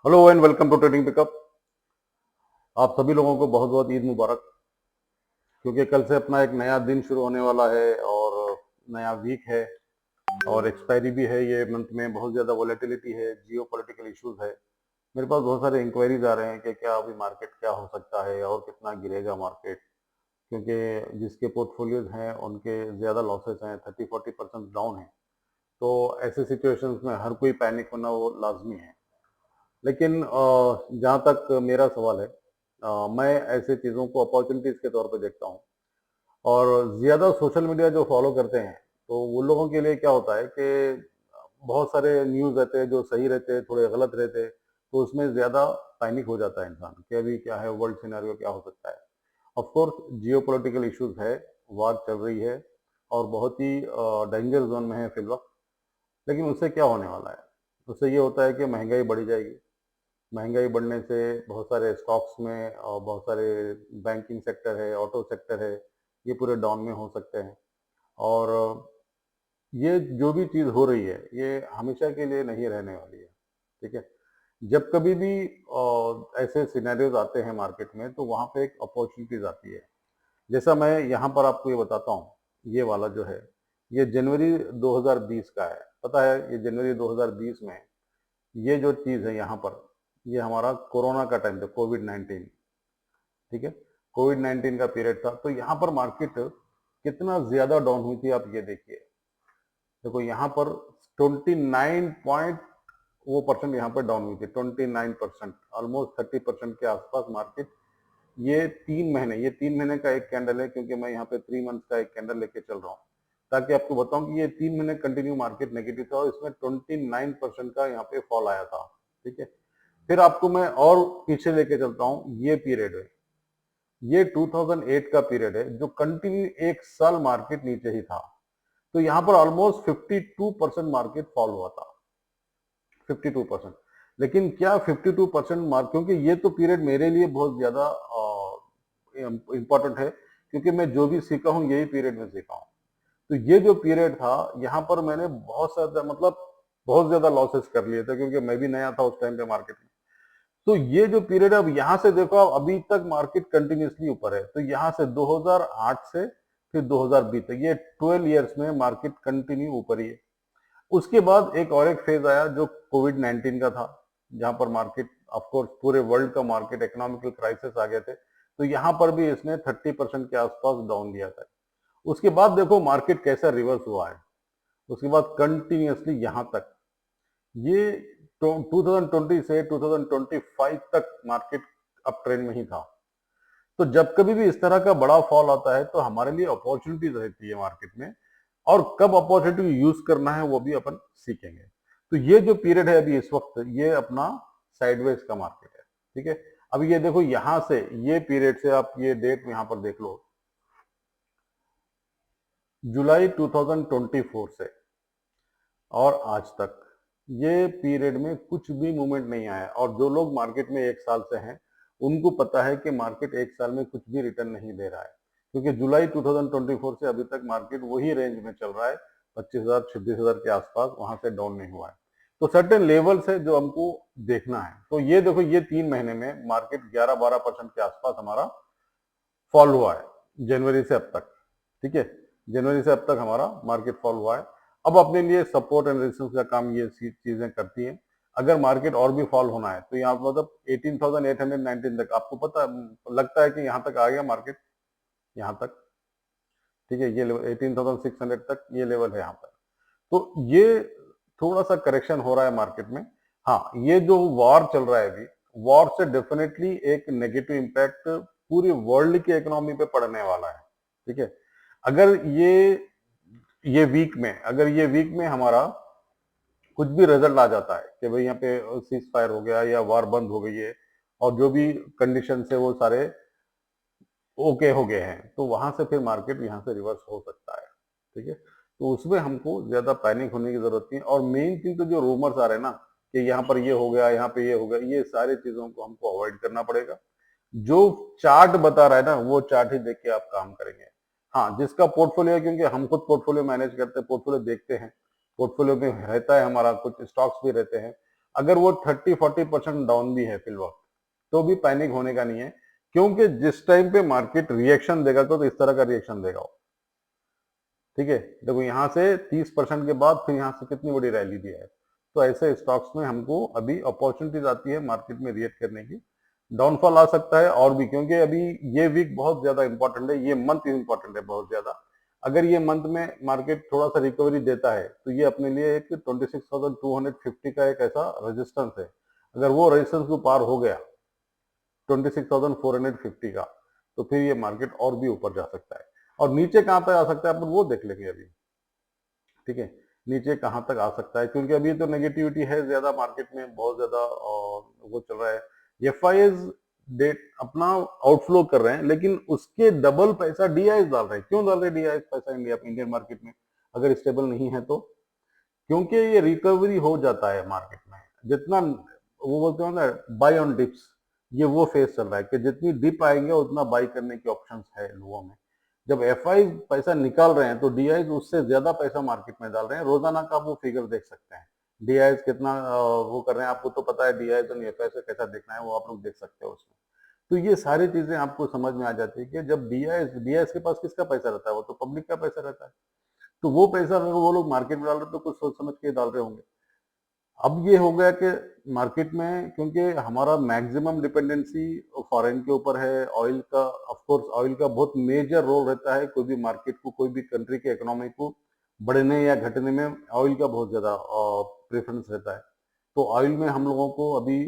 Hello and welcome to trading pickup. आप सभी लोगों को बहुत बहुत ईद मुबारक, क्योंकि कल से अपना एक नया दिन शुरू होने वाला है और नया वीक है और एक्सपायरी भी है। ये मंथ में बहुत ज़्यादा वॉलेटिलिटी है, जियो पॉलिटिकल इशूज़ है। मेरे पास बहुत सारे इंक्वायरीज आ रहे हैं कि क्या अभी मार्केट क्या हो सकता है और कितना गिरेगा मार्केट, क्योंकि जिसके पोर्टफोलियोज हैं उनके ज़्यादा लॉसेस हैं, 30-40% डाउन है। तो ऐसे सिचुएशंस में हर कोई पैनिक होना वो लाजमी है। लेकिन जहाँ तक मेरा सवाल है, मैं ऐसे चीज़ों को अपॉर्चुनिटीज़ के तौर पे देखता हूँ। और ज़्यादा सोशल मीडिया जो फॉलो करते हैं, तो वो लोगों के लिए क्या होता है कि बहुत सारे न्यूज़ रहते हैं जो सही रहते हैं, थोड़े गलत रहते हैं, तो उसमें ज़्यादा पैनिक हो जाता है इंसान कि अभी क्या है, वर्ल्ड सिनेरियो क्या हो सकता है। Of course Jio political issues है, वार चल रही है और बहुत ही डेंजर जोन में है फिल वक्त। लेकिन उससे क्या होने वाला है? उससे ये होता है कि महंगाई बढ़ी जाएगी। महंगाई बढ़ने से बहुत सारे स्टॉक्स में और बहुत सारे बैंकिंग सेक्टर है, ऑटो सेक्टर है, ये पूरे डाउन में हो सकते हैं। और ये जो भी चीज़ हो रही है, ये हमेशा के लिए नहीं रहने वाली है। ठीक है? जब कभी भी ऐसे सिनेरियोज आते हैं मार्केट में, तो वहाँ पे एक अपॉर्चुनिटीज आती है। जैसा मैं यहाँ पर आपको ये बताता हूँ, ये वाला जो है, ये जनवरी 2020 का है। पता है, ये जनवरी 2020 में ये जो चीज़ है यहाँ पर, ये हमारा कोरोना का टाइम था, कोविड-19। ठीक है? कोविड-19 का पीरियड था, तो यहाँ पर मार्केट कितना ज़्यादा डाउन हुई थी, आप ये देखिए। देखो यहाँ पर 29 पॉइंट वो परसेंट यहाँ पर डाउन हुई थी, 29%, ऑलमोस्ट 30% के आसपास मार्केट। ये तीन महीने का एक कैंडल है, क्योंकि मैं यहाँ पे 3 मंथ का एक कैंडल लेके चल रहा हूँ, ताकि आपको बताऊं कि ये 3 महीने कंटिन्यू मार्केट नेगेटिव था और इसमें 29% का यहाँ पे फॉल आया था। ठीक है? फिर आपको मैं और पीछे लेके चलता हूँ, ये पीरियड है, ये 2008 का पीरियड है, जो कंटिन्यू एक साल मार्केट नीचे ही था। तो यहाँ पर ऑलमोस्ट 52% मार्केट फॉल हुआ था, 52%। लेकिन क्या 52% मार्क, क्योंकि ये तो पीरियड मेरे लिए बहुत ज्यादा इंपॉर्टेंट है, क्योंकि मैं जो भी सीखा हूँ यही पीरियड में सीखा हूँ। तो ये जो पीरियड था, यहाँ पर मैंने बहुत ज्यादा, मतलब बहुत ज्यादा लॉसेस कर लिए थे, क्योंकि मैं भी नया था उस टाइम पे मार्केट में। तो ये जो पीरियड है, अब यहाँ से देखो आप, अभी तक मार्केट कंटिन्यूसली ऊपर है। तो यहाँ से 2008 से फिर 2020 तक, ये 12 ईयर्स में मार्केट कंटिन्यू ऊपर ही है। उसके बाद एक फेज आया जो कोविड 19 का था, जहां पर मार्केट, ऑफ कोर्स पूरे वर्ल्ड का मार्केट, इकोनॉमिकल क्राइसिस आ गए थे। तो यहाँ पर भी इसने 30% के आसपास डाउन दिया था। उसके बाद देखो मार्केट कैसा रिवर्स हुआ है। उसके बाद कंटिन्यूसली यहाँ तक, ये 2020 से 2025 तक मार्केट अप ट्रेंड में ही था। तो जब कभी भी इस तरह का बड़ा फॉल आता है, तो हमारे लिए अपॉर्चुनिटीज रहती है मार्केट में, और कब अपॉर्चुनिटी यूज करना है वो भी अपन सीखेंगे। तो ये जो पीरियड है अभी इस वक्त, ये अपना साइडवेज का मार्केट है। ठीक है? अब ये देखो, यहां से ये पीरियड से आप ये डेट यहां पर देख लो, जुलाई 2024 से और आज तक ये पीरियड में कुछ भी मूवमेंट नहीं आया। और जो लोग मार्केट में एक साल से हैं, उनको पता है कि मार्केट एक साल में कुछ भी रिटर्न नहीं दे रहा है, क्योंकि जुलाई 2024 से अभी तक मार्केट वही रेंज में चल रहा है, 25,000 26,000 के आसपास, वहां से डाउन नहीं हुआ है। तो सर्टेन लेवल्स है जो हमको देखना है। तो ये देखो, ये 3 महीने में मार्केट 11-12% के आसपास हमारा फॉल हुआ है, जनवरी से अब तक। ठीक है? जनवरी से अब तक हमारा मार्केट फॉल हुआ है। अब अपने लिए सपोर्ट एंड रेजिस्टेंस का काम ये चीजें करती हैं। अगर मार्केट और भी फॉल होना है, तो यहाँ मतलब 18,819 तक, आपको पता लगता है कि यहाँ तक आ गया मार्केट, यहाँ तक। ठीक है? ये लेवल 18,600 तक, ये लेवल है यहाँ पर। तो ये थोड़ा सा करेक्शन हो रहा है मार्केट में। हाँ, ये जो वॉर चल रहा है अभी, वॉर से डेफिनेटली एक नेगेटिव इम्पैक्ट पूरी वर्ल्ड की इकोनॉमी पे पड़ने वाला है। ठीक है? अगर ये वीक में हमारा कुछ भी रिजल्ट आ जाता है कि भाई यहाँ पे सीज फायर हो गया या वॉर बंद हो गई है, और जो भी कंडीशन है वो सारे ओके हो गए हैं, तो वहां से फिर मार्केट यहाँ से रिवर्स हो सकता है। ठीक है? तो उसमें हमको ज्यादा पैनिक होने की जरूरत नहीं है। और मेन थिंग तो जो रूमर्स आ रहे हैं ना, कि यहाँ पर ये हो गया, यहाँ पे ये हो गया, ये सारी चीजों को हमको अवॉइड करना पड़ेगा। जो चार्ट बता रहा है ना, वो चार्ट ही देख के आप काम करेंगे। हाँ, जिसका पोर्टफोलियो है, क्योंकि हम खुद पोर्टफोलियो मैनेज करते हैं, पोर्टफोलियो देखते हैं, पोर्टफोलियो में रहता है हमारा, कुछ स्टॉक्स भी रहते हैं, अगर वो 30-40% डाउन भी है फिल वक्त, तो भी पैनिक होने का नहीं है, क्योंकि जिस टाइम पे मार्केट रिएक्शन देगा तो इस तरह का रिएक्शन देगा वो। ठीक है, देखो यहाँ से 30% के बाद फिर यहाँ से कितनी बड़ी रैली दी है। तो ऐसे स्टॉक्स में हमको अभी अपॉर्चुनिटीज आती है मार्केट में रिएक्ट करने की। डाउनफॉल आ सकता है और भी, क्योंकि अभी ये वीक बहुत ज्यादा इंपॉर्टेंट है, ये मंथ इंपॉर्टेंट है बहुत ज्यादा। अगर ये मंथ में मार्केट थोड़ा सा रिकवरी देता है तो ये अपने लिए एक 26,250 का एक ऐसा रेजिस्टेंस है। अगर वो रेजिस्टेंस को पार हो गया 26,450 का, तो फिर ये मार्केट और भी ऊपर जा सकता है। और नीचे कहाँ तक आ सकता है अपन वो देख लेंगे अभी। ठीक है, नीचे कहाँ तक आ सकता है, क्योंकि अभी तो नेगेटिविटी है ज्यादा मार्केट में, बहुत ज्यादा वो चल रहा है। एफआईएस डेट अपना आउटफ्लो कर रहे हैं, लेकिन उसके डबल पैसा डीआईएस डाल रहे हैं। क्यों डाल रहे हैं डीआईएस पैसा इंडियन मार्केट में अगर स्टेबल नहीं है तो? क्योंकि ये रिकवरी हो जाता है मार्केट में, जितना वो बोलते हो ना बाय ऑन डिप्स, ये वो फेज चल रहा है कि जितनी डिप आएंगे उतना बाई करने के ऑप्शंस है लोगों में। जब एफआई पैसा निकाल रहे हैं तो डीआई उससे ज्यादा पैसा मार्केट में डाल रहे हैं। रोजाना का आप वो फिगर देख सकते हैं, डीआई कितना वो कर रहे हैं, आपको तो पता है डीआई और एफआई से कैसा देखना है, वो आप लोग देख सकते हो उसमें। तो ये सारी चीजें आपको समझ में आ जाती है कि जब डीआई के पास किसका पैसा रहता है, वो तो पब्लिक का पैसा रहता है। तो वो पैसा अगर वो लोग मार्केट में डाल रहे तो कुछ सोच समझ के डाल रहे होंगे। अब ये हो गया कि मार्केट में, क्योंकि हमारा मैक्सिमम डिपेंडेंसी फॉरेन के ऊपर है, ऑयल का, ऑफ कोर्स ऑयल का बहुत मेजर रोल रहता है कोई भी मार्केट को, कोई भी कंट्री के इकोनॉमी को बढ़ने या घटने में ऑयल का बहुत ज्यादा प्रेफरेंस रहता है। तो ऑयल में हम लोगों को अभी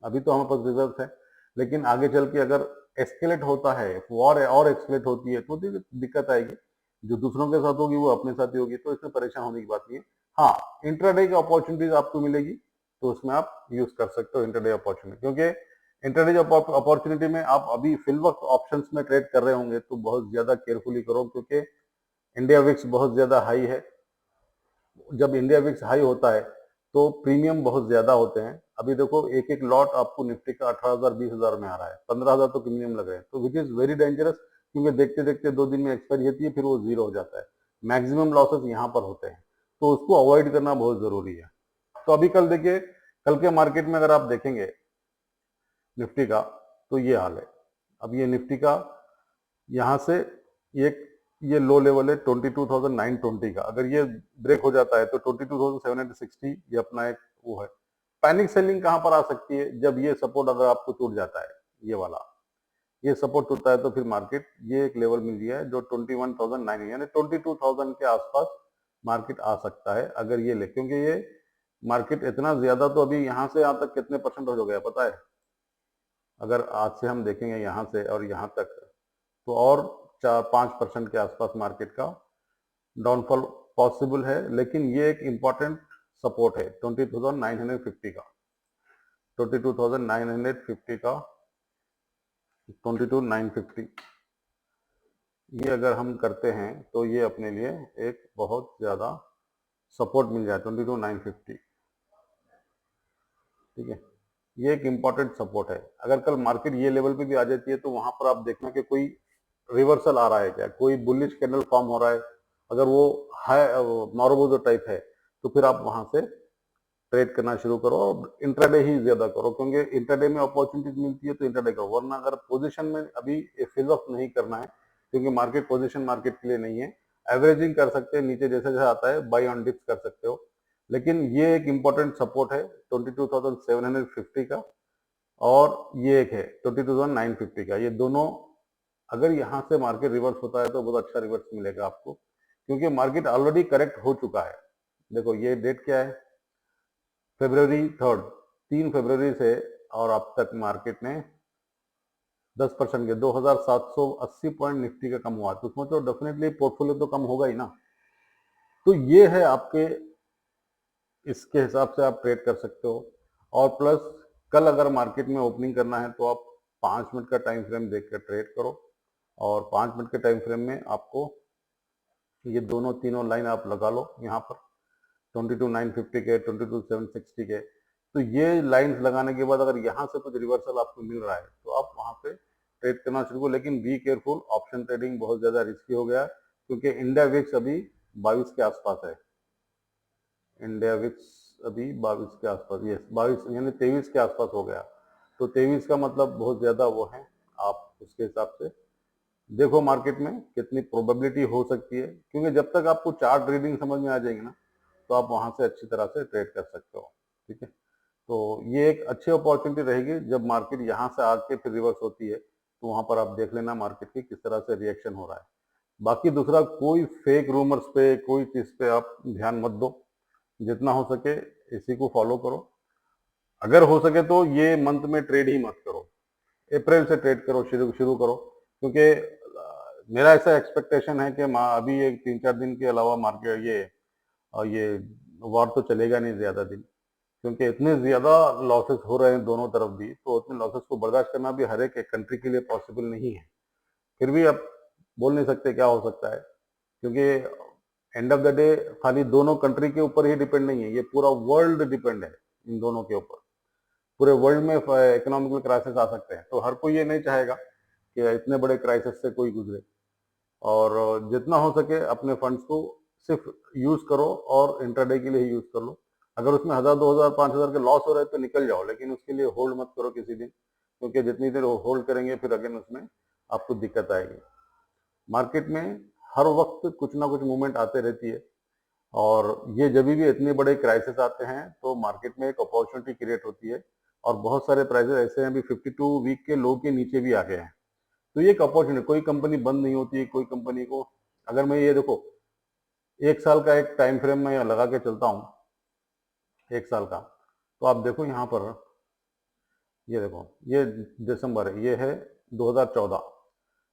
अभी तो हमारे पास रिजर्व है, लेकिन आगे चल के अगर एस्केलेट होता है, वॉर और एक्सकेलेट होती है तो दिक्कत आएगी। जो दूसरों के साथ होगी वो अपने साथ ही होगी, तो इसमें परेशान होने की बात नहीं है। हाँ, इंट्राडे की अपॉर्चुनिटीज आपको मिलेगी, तो उसमें आप यूज कर सकते हो इंट्राडे अपॉर्चुनिटी, क्योंकि इंट्राडे अपॉर्चुनिटी में आप अभी फिल वक्त ऑप्शंस में ट्रेड कर रहे होंगे तो बहुत ज्यादा केयरफुली करो, क्योंकि इंडिया विक्स बहुत ज्यादा हाई है। जब इंडिया विक्स हाई होता है तो प्रीमियम बहुत ज्यादा होते हैं। अभी देखो एक एक लॉट आपको निफ्टी का 18,000 20,000 में आ रहा है, 15,000 तो प्रीमियम लग रहे हैं, तो विच इज वेरी डेंजरस, क्योंकि देखते देखते 2 दिन में एक्सपायरी होती है, फिर वो जीरो हो जाता है। मैक्सिमम लॉसेस यहाँ पर होते हैं, तो उसको अवॉइड करना बहुत जरूरी है। तो अभी कल देखिए, कल के मार्केट में अगर आप देखेंगे निफ्टी का, तो ये हाल है। अब ये निफ्टी का यहाँ से एक ये लो लेवल है 22,920 का, अगर ये ब्रेक हो जाता है तो 22,760 ये अपना एक वो है। पैनिक सेलिंग कहां पर आ सकती है, जब ये सपोर्ट अगर आपको टूट जाता है, ये वाला ये सपोर्ट टूटता है तो फिर मार्केट ये एक लेवल मिल गया है जो 21,900 यानी 22,000 के आसपास मार्केट आ सकता है अगर ये ले, क्योंकि ये मार्केट इतना ज्यादा तो अभी यहाँ से यहाँ तक कितने परसेंट हो गया पता है? अगर आज से हम देखेंगे यहाँ से और यहाँ तक, तो और 4-5% के आसपास मार्केट का डाउनफॉल पॉसिबल है। लेकिन ये एक इंपॉर्टेंट सपोर्ट है 22,950 का, 22,950 का, 22,950 ये अगर हम करते हैं तो ये अपने लिए एक बहुत ज्यादा सपोर्ट मिल जाए 22,950। ठीक है, ये एक इंपॉर्टेंट सपोर्ट है। अगर कल मार्केट ये लेवल पे भी आ जाती है तो वहां पर आप देखना कि कोई रिवर्सल आ रहा है क्या, कोई बुलिश कैंडल फॉर्म हो रहा है। अगर वो है नॉर्मल टाइप है तो फिर आप वहां से ट्रेड करना शुरू करो, और इंट्राडे ही ज्यादा करो, क्योंकि इंट्राडे में अपॉर्चुनिटीज मिलती है तो इंट्राडे करो, वरना अगर पोजीशन में अभी फिल अप नहीं करना है, क्योंकि मार्केट पोजीशन मार्केट के लिए नहीं है। एवरेजिंग कर सकते हैं, नीचे जैसे जैसे आता है बाई ऑन डिप्स कर सकते हो, लेकिन ये एक इंपॉर्टेंट सपोर्ट है 22,750 का, और ये एक है 22,950 का। ये दोनों अगर यहाँ से मार्केट रिवर्स होता है तो बहुत अच्छा रिवर्स मिलेगा आपको, क्योंकि मार्केट ऑलरेडी करेक्ट हो चुका है। देखो ये डेट क्या है, February 3, 3 फरवरी से और अब तक मार्केट ने 10% के 2,780 पॉइंट निफ्टी का कम हुआ, तो उसमें तो डेफिनेटली पोर्टफोलियो तो कम होगा ही ना। तो ये है आपके, इसके हिसाब से आप ट्रेड कर सकते हो। और प्लस कल अगर मार्केट में ओपनिंग करना है तो आप 5 मिनट का टाइम फ्रेम देख कर ट्रेड करो, और 5 मिनट के टाइम फ्रेम में आपको ये दोनों तीनों लाइन आप लगा लो यहाँ पर 22,950 के, 22,760 के। तो ये लाइंस लगाने के बाद अगर यहाँ से कुछ रिवर्सल आपको मिल रहा है तो आप वहां पे ट्रेड करना शुरू करो, लेकिन बी केयरफुल, ऑप्शन ट्रेडिंग बहुत ज्यादा रिस्की हो गया, क्योंकि इंडिया विक्स अभी 22 के आसपास है। इंडिया विक्स अभी 22 के आसपास, ये 22 यानी 23 के आसपास हो गया। तो 23 का मतलब बहुत ज़्यादा वो है, आप उसके हिसाब से देखो मार्केट में कितनी प्रोबेबिलिटी हो सकती है, क्योंकि जब तक आपको चार्ट रीडिंग समझ में आ जाएगी ना, तो आप वहां से अच्छी तरह से ट्रेड कर सकते हो। ठीक है, तो ये एक अच्छी अपॉर्चुनिटी रहेगी। जब मार्केट यहाँ से आके फिर रिवर्स होती है, तो वहां पर आप देख लेना मार्केट की किस तरह से रिएक्शन हो रहा है। बाकी दूसरा कोई फेक रूमर्स पे, कोई चीज पे आप ध्यान मत दो। जितना हो सके इसी को फॉलो करो। अगर हो सके तो ये मंथ में ट्रेड ही मत करो, अप्रैल से ट्रेड करो, शुरू शुरू करो। क्योंकि मेरा ऐसा एक्सपेक्टेशन है कि अभी एक 3-4 दिन के अलावा मार्केट ये वार तो चलेगा नहीं ज्यादा दिन, क्योंकि इतने ज्यादा लॉसेस हो रहे हैं दोनों तरफ भी, तो उतने लॉसेस को बर्दाश्त करना भी हर एक कंट्री के लिए पॉसिबल नहीं है। फिर भी अब बोल नहीं सकते क्या हो सकता है, क्योंकि एंड ऑफ द डे खाली दोनों कंट्री के ऊपर ही डिपेंड नहीं है, ये पूरा वर्ल्ड डिपेंड है इन दोनों के ऊपर। पूरे वर्ल्ड में इकोनॉमिकल क्राइसिस आ सकते हैं, तो हर कोई ये नहीं चाहेगा कि इतने बड़े क्राइसिस से कोई गुजरे। और जितना हो सके अपने फंड्स को सिर्फ यूज करो और इंट्राडे के लिए ही यूज कर लो। अगर उसमें 1000, 2000, 5000 के लॉस हो रहे हैं तो निकल जाओ, लेकिन उसके लिए होल्ड मत करो किसी दिन, क्योंकि जितनी देर होल्ड करेंगे फिर अगेन उसमें आपको दिक्कत आएगी। मार्केट में हर वक्त कुछ ना कुछ मूवमेंट आते रहती है, और ये जब भी इतने बड़े क्राइसिस आते हैं तो मार्केट में एक अपॉर्चुनिटी क्रिएट होती है। और बहुत सारे प्राइसेस ऐसे हैं, अभी 52 वीक के लो के नीचे भी आ गए हैं। तो ये एक अपॉर्चुनिटी, कोई कंपनी बंद नहीं होती, कोई कंपनी को, अगर मैं ये देखो 1 साल का एक टाइम फ्रेम में लगा के चलता हूँ, 1 साल का, तो आप देखो यहाँ पर, ये देखो ये दिसंबर है, ये है 2014।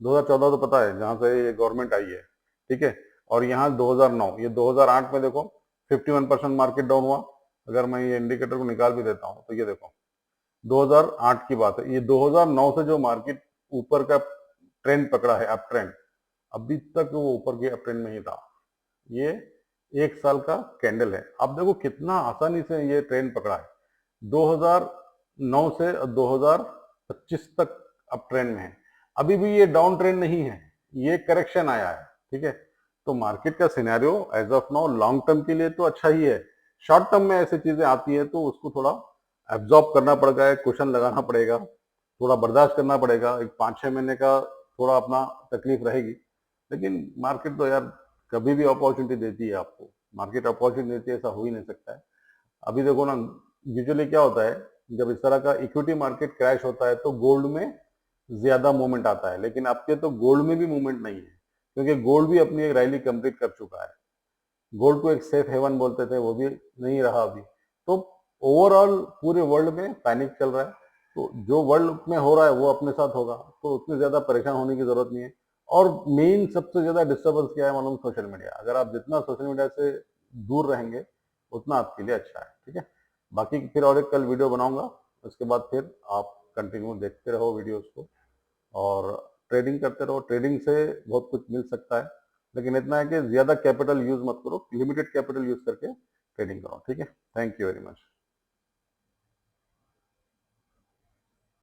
2014 तो पता है जहां से ये गवर्नमेंट आई है, ठीक है। और यहाँ 2009, ये 2008 में देखो 51% मार्केट डाउन हुआ। अगर मैं ये इंडिकेटर को निकाल भी देता हूँ तो ये देखो 2008 की बात है, ये 2009 से जो मार्केट ऊपर का ट्रेंड पकड़ा है, अप ट्रेंड, अभी तक वो ऊपर के अप ट्रेंड में ही था। ये 1 साल का कैंडल है, आप देखो कितना आसानी से ये ट्रेंड पकड़ा है। 2009 से 2025 तक अप ट्रेंड में है, अभी भी ये डाउन ट्रेंड नहीं है, ये करेक्शन आया है। ठीक है, तो मार्केट का scenario as of now long term के लिए तो अच्छा ही है। शॉर्ट टर्म में ऐसी चीजें आती है तो उसको थोड़ा एब्जॉर्ब करना पड़ेगा, क्वेश्चन लगाना पड़ेगा, थोड़ा बर्दाश्त करना पड़ेगा, एक 5-6 महीने का थोड़ा अपना तकलीफ रहेगी। लेकिन मार्केट तो यार कभी भी अपॉर्चुनिटी देती है आपको, मार्केट अपॉर्चुनिटी देती है ऐसा हो ही नहीं सकता है। अभी देखो ना, यूजुअली क्या होता है, जब इस तरह का इक्विटी मार्केट क्रैश होता है तो गोल्ड में ज्यादा मूवमेंट आता है, लेकिन आपके तो गोल्ड में भी मूवमेंट नहीं है, क्योंकि गोल्ड भी अपनी एक रैली कंप्लीट कर चुका है। गोल्ड को एक सेफ हेवन बोलते थे, वो भी नहीं रहा अभी। तो ओवरऑल पूरे वर्ल्ड में पैनिक चल रहा है, तो जो वर्ल्ड में हो रहा है वो अपने साथ होगा, तो उतनी ज्यादा परेशान होने की जरूरत नहीं है। और मेन सबसे ज्यादा डिस्टर्बेंस क्या है मालूम? Social media. अगर आप जितना सोशल मीडिया से दूर रहेंगे उतना आपके लिए अच्छा है। ठीक है, बाकी फिर और एक कल वीडियो बनाऊंगा, उसके बाद फिर आप कंटिन्यू देखते रहो वीडियोस को और ट्रेडिंग करते रहो। ट्रेडिंग से बहुत कुछ मिल सकता है, लेकिन इतना है कि ज्यादा कैपिटल यूज मत करो, लिमिटेड कैपिटल यूज करके ट्रेडिंग करो। ठीक है, थैंक यू वेरी मच।